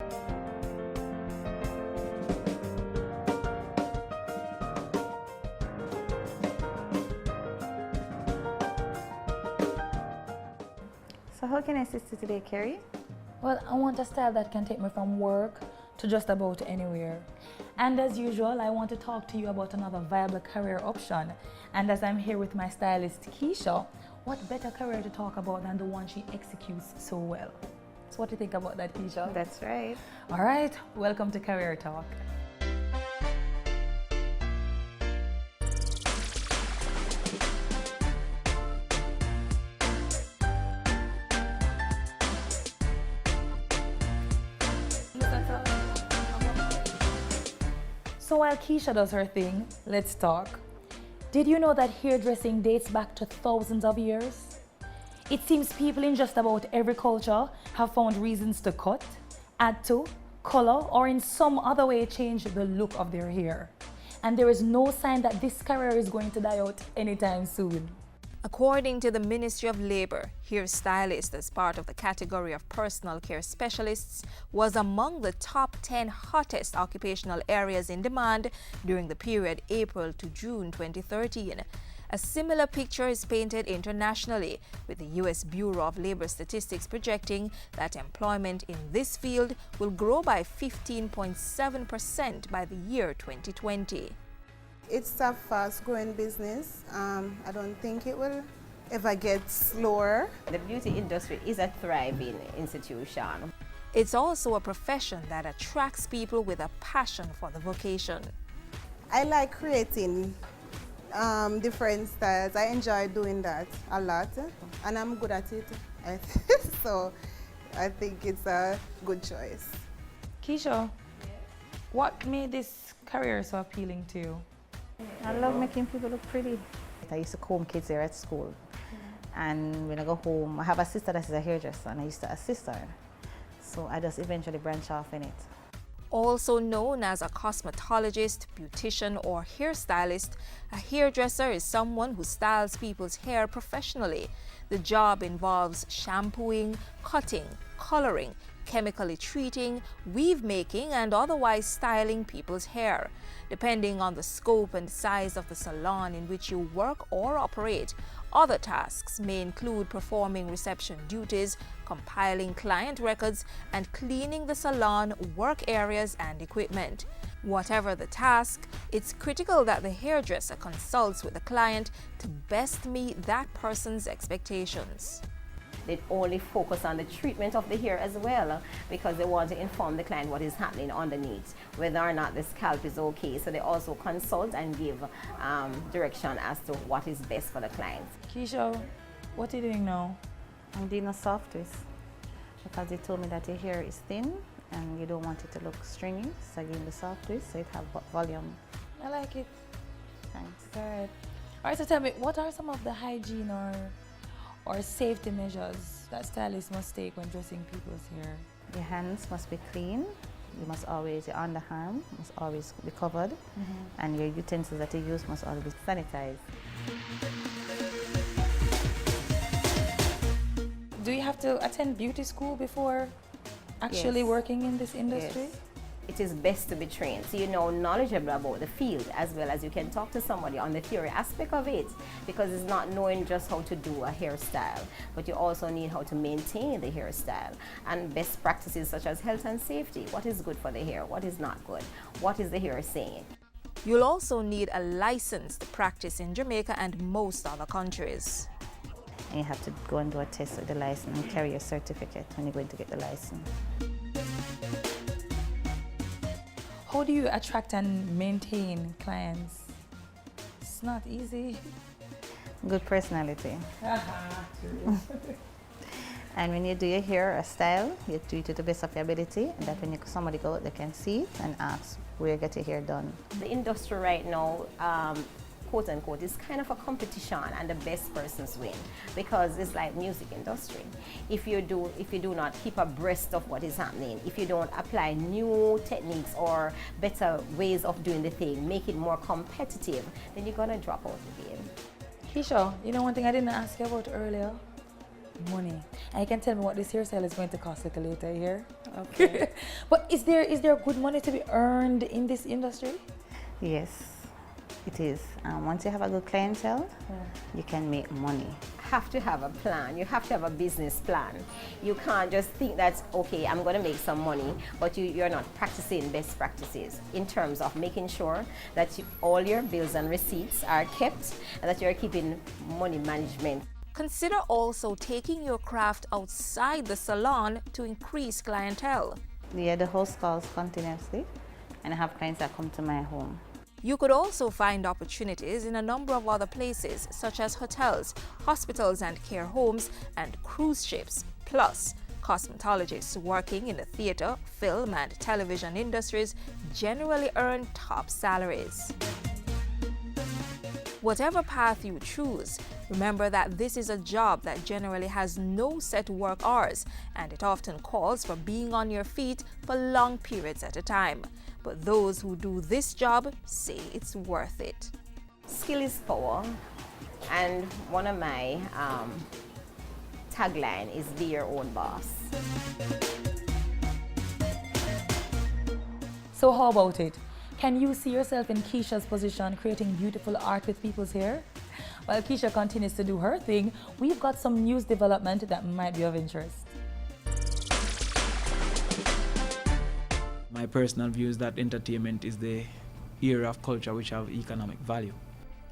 So how can I assist you today, Carrie? Well, I want a style that can take me from work to just about anywhere. And as usual, I want to talk to you about another viable career option. And as I'm here with my stylist, Keisha, what better career to talk about than the one she executes so well? So what do you think about that, Keisha? That's right. All right, welcome to Career Talk. So while Keisha does her thing, let's talk. Did you know that hairdressing dates back to thousands of years? It seems people in just about every culture have found reasons to cut, add to, color, or in some other way change the look of their hair. And there is no sign that this career is going to die out anytime soon. According to the Ministry of Labor, hairstylist, as part of the category of personal care specialists, was among the top 10 hottest occupational areas in demand during the period April to June 2013. A similar picture is painted internationally, with the U.S. Bureau of Labor Statistics projecting that employment in this field will grow by 15.7% by the year 2020. It's a fast-growing business. I don't think it will ever get slower. The beauty industry is a thriving institution. It's also a profession that attracts people with a passion for the vocation. I like creating different styles. I enjoy doing that a lot, and I'm good at it. So I think it's a good choice. Keisha, what made this career so appealing to you? I love making people look pretty. I used to comb kids here at school. And when I go home, I have a sister that is a hairdresser and I used to assist her. So I just eventually branch off in it. Also known as a cosmetologist, beautician, or hairstylist, a hairdresser is someone who styles people's hair professionally. The job involves shampooing, cutting, coloring, chemically treating, weave making, and otherwise styling people's hair. Depending on the scope and size of the salon in which you work or operate, other tasks may include performing reception duties, compiling client records, and cleaning the salon, work areas, and equipment. Whatever the task, it's critical that the hairdresser consults with the client to best meet that person's expectations. They only focus on the treatment of the hair as well, because they want to inform the client what is happening underneath, whether or not the scalp is okay. So they also consult and give direction as to what is best for the client. Keisha, what are you doing now? I'm doing a soft twist because they told me that your hair is thin and you don't want it to look stringy. So I gave the soft twist so it have volume. I like it. Thanks. All right. All right, so tell me, what are some of the hygiene or safety measures that stylists must take when dressing people's hair? Your hands must be clean. You must always, your underarm must always be covered. And your utensils that you use must always be sanitized. Do you have to attend beauty school before actually Yes. working in this industry? Yes. It is best to be trained, so you know knowledgeable about the field, as well as you can talk to somebody on the theory aspect of it, because it's not knowing just how to do a hairstyle, but you also need how to maintain the hairstyle and best practices such as health and safety. What is good for the hair? What is not good? What is the hair saying? You'll also need a license to practice in Jamaica and most other countries. And you have to go and do a test with the license and carry your certificate when you're going to get the license. How do you attract and maintain clients? It's not easy. Good personality. And when you do your hair or style, you do it to the best of your ability, and that when somebody go out, they can see it and ask where you get your hair done. The industry right now, quote unquote, is kind of a competition, and the best persons win, because it's like music industry. If you do not keep abreast of what is happening, if you don't apply new techniques or better ways of doing the thing, make it more competitive, then you're gonna drop out the game. Keisha, you know one thing I didn't ask you about earlier? Money. And you can tell me what this hairstyle is going to cost a little later here. Okay. But is there good money to be earned in this industry? Yes, it is. Once you have a good clientele, you can make money. Have to have a plan. You have to have a business plan. You can't just think that, okay, I'm going to make some money, but you're not practicing best practices in terms of making sure that all your bills and receipts are kept and that you're keeping money management. Consider also taking your craft outside the salon to increase clientele. Yeah, the house calls continuously, and I have clients that come to my home. You could also find opportunities in a number of other places, such as hotels, hospitals and care homes, and cruise ships. Plus, cosmetologists working in the theater, film, and television industries generally earn top salaries. Whatever path you choose, remember that this is a job that generally has no set work hours, and it often calls for being on your feet for long periods at a time. But those who do this job say it's worth it. Skill is power, and one of my tagline is be your own boss. So how about it? Can you see yourself in Keisha's position, creating beautiful art with people's hair? While Keisha continues to do her thing, we've got some news development that might be of interest. My personal view is that entertainment is the area of culture which have economic value.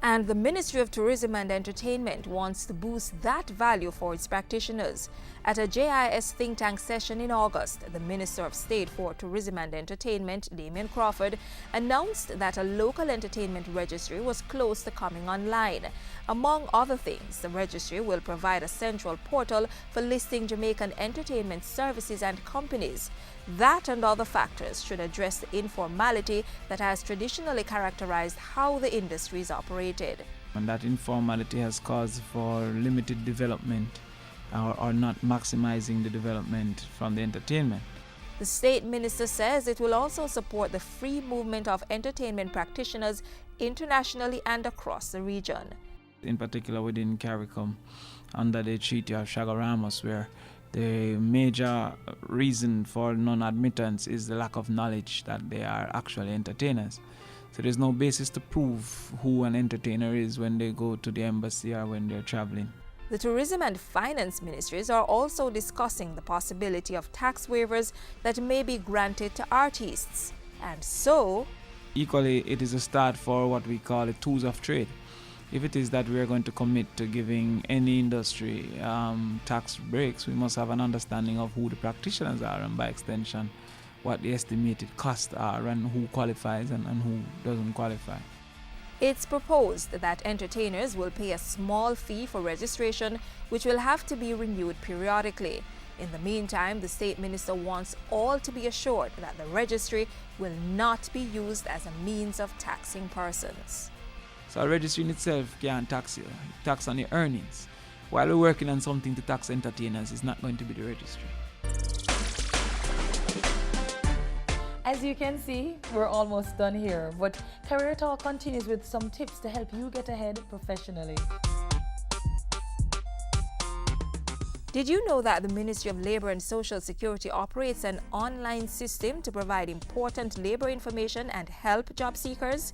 And the Ministry of Tourism and Entertainment wants to boost that value for its practitioners. At a JIS think tank session in August, the Minister of State for Tourism and Entertainment, Damien Crawford, announced that a local entertainment registry was close to coming online. Among other things, the registry will provide a central portal for listing Jamaican entertainment services and companies. That and other factors should address the informality that has traditionally characterized how the industry is operated. And that informality has caused for limited development or not maximizing the development from the entertainment. The state minister says it will also support the free movement of entertainment practitioners internationally and across the region. In particular within CARICOM, under the Treaty of Chaguaramas, where the major reason for non-admittance is the lack of knowledge that they are actually entertainers. So there's no basis to prove who an entertainer is when they go to the embassy or when they're traveling. The Tourism and Finance Ministries are also discussing the possibility of tax waivers that may be granted to artists. And so, equally, it is a start for what we call the tools of trade. If it is that we are going to commit to giving any industry tax breaks, we must have an understanding of who the practitioners are and by extension what the estimated costs are and who qualifies and who doesn't qualify. it's proposed that entertainers will pay a small fee for registration, which will have to be renewed periodically. In the meantime, the State Minister wants all to be assured that the registry will not be used as a means of taxing persons. So a registry in itself can't tax you, tax on your earnings. While we're working on something to tax entertainers, it's not going to be the registry. As you can see, we're almost done here, but Career Talk continues with some tips to help you get ahead professionally. Did you know that the Ministry of Labour and Social Security operates an online system to provide important labour information and help job seekers?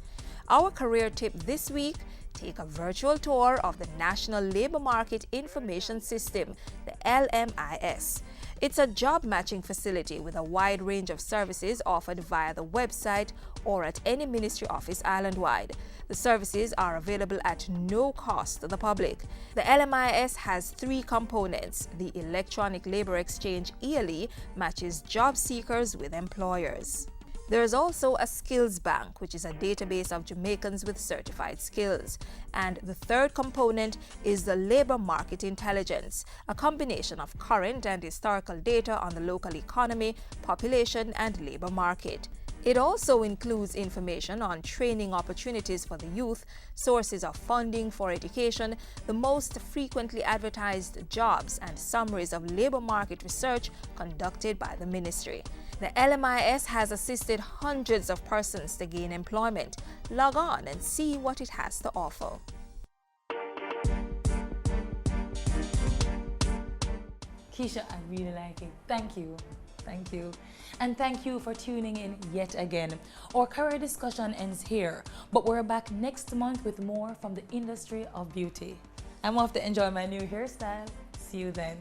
Our career tip this week: take a virtual tour of the National Labour Market Information System, the LMIS. It's a job matching facility with a wide range of services offered via the website or at any ministry office island-wide. The services are available at no cost to the public. The LMIS has three components. The Electronic Labour Exchange ELE matches job seekers with employers. There is also a skills bank, which is a database of Jamaicans with certified skills. And the third component is the Labour Market Intelligence, a combination of current and historical data on the local economy, population, and labour market. It also includes information on training opportunities for the youth, sources of funding for education, the most frequently advertised jobs, and summaries of labour market research conducted by the ministry. The LMIS has assisted hundreds of persons to gain employment. Log on and see what it has to offer. Keisha, I really like it. Thank you. Thank you. And thank you for tuning in yet again. Our career discussion ends here, but we're back next month with more from the industry of beauty. I'm off to enjoy my new hairstyle. See you then.